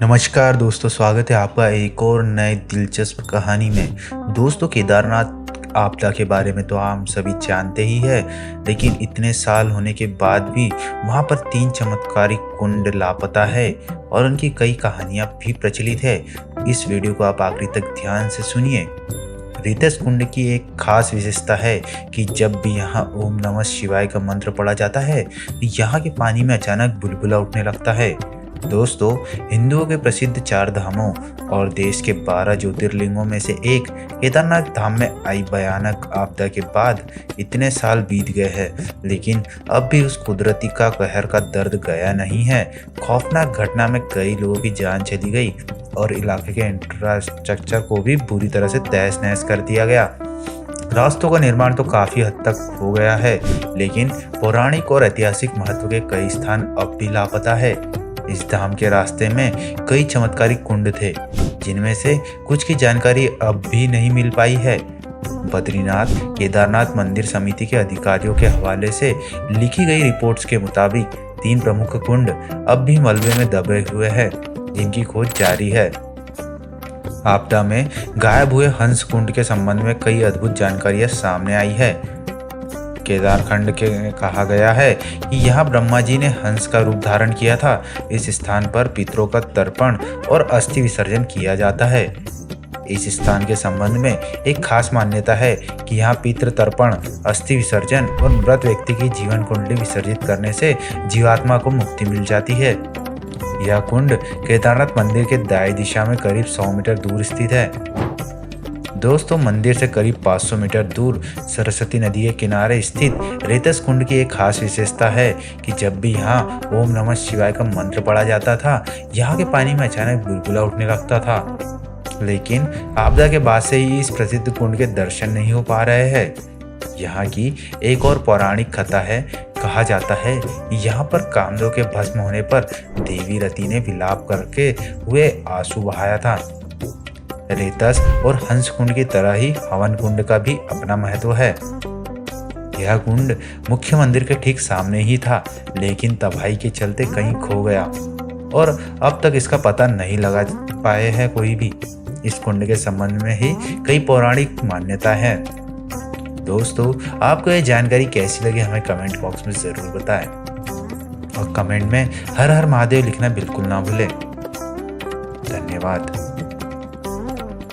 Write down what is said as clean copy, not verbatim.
नमस्कार दोस्तों, स्वागत है आपका एक और नए दिलचस्प कहानी में। दोस्तों, केदारनाथ आपदा के बारे में तो हम सभी जानते ही हैं, लेकिन इतने साल होने के बाद भी वहां पर 3 चमत्कारिक कुंड लापता है और उनकी कई कहानियां भी प्रचलित है। इस वीडियो को आप आखिरी तक ध्यान से सुनिए। रीतस कुंड की एक खास विशेषता है कि जब भी यहाँ ओम नमः शिवाय का मंत्र पढ़ा जाता है तो यहाँ के पानी में अचानक बुलबुला उठने लगता है। दोस्तों, हिंदुओं के प्रसिद्ध 4 धामों और देश के 12 ज्योतिर्लिंगों में से एक केदारनाथ धाम में आई भयानक आपदा के बाद इतने साल बीत गए हैं, लेकिन अब भी उस कुदरती का कहर का दर्द गया नहीं है। खौफनाक घटना में कई लोगों की जान चली गई और इलाके के इंफ्रास्ट्रक्चर को भी बुरी तरह से तहस नहस कर दिया गया। रास्तों का निर्माण तो काफी हद तक हो गया है, लेकिन पौराणिक और ऐतिहासिक महत्व के कई स्थान अब भी लापता है। इस धाम के रास्ते में कई चमत्कारिक कुंड थे, जिनमें से कुछ की जानकारी अब भी नहीं मिल पाई है। बद्रीनाथ केदारनाथ मंदिर समिति के अधिकारियों के हवाले से लिखी गई रिपोर्ट्स के मुताबिक 3 प्रमुख कुंड अब भी मलबे में दबे हुए हैं, जिनकी खोज जारी है। आपदा में गायब हुए हंस कुंड के संबंध में कई अद्भुत जानकारियां सामने आई है। केदारखंड के कहा गया है कि यहाँ ब्रह्मा जी ने हंस का रूप धारण किया था। इस स्थान पर पितरों का तर्पण और अस्थि विसर्जन किया जाता है। इस स्थान के संबंध में एक खास मान्यता है कि यहाँ पितृ तर्पण, अस्थि विसर्जन और मृत व्यक्ति की जीवन कुंडली विसर्जित करने से जीवात्मा को मुक्ति मिल जाती है। यह कुंड केदारनाथ मंदिर के दाएं दिशा में करीब 100 मीटर दूर स्थित है। दोस्तों, मंदिर से करीब 500 मीटर दूर सरस्वती नदी के किनारे स्थित रेतस कुंड की एक खास विशेषता है कि जब भी यहाँ ओम नमः शिवाय का मंत्र पढ़ा जाता था, यहाँ के पानी में अचानक बुलबुला उठने लगता था। लेकिन आपदा के बाद से ही इस प्रसिद्ध कुंड के दर्शन नहीं हो पा रहे हैं। यहाँ की एक और पौराणिक कथा है। कहा जाता है यहाँ पर कामदेव के भस्म होने पर देवी रति ने विलाप करके हुए आंसू बहाया था। रेतस और हंस कुंड की तरह ही हवन कुंड का भी अपना महत्व है। यह कुंड मुख्य मंदिर के ठीक सामने ही था, लेकिन तबाही के चलते कहीं खो गया और अब तक इसका पता नहीं लगा पाए हैं कोई भी। इस कुंड के संबंध में ही कई पौराणिक मान्यता है। दोस्तों, आपको यह जानकारी कैसी लगी हमें कमेंट बॉक्स में जरूर बताएं और कमेंट में हर हर महादेव लिखना बिल्कुल ना भूलें। धन्यवाद।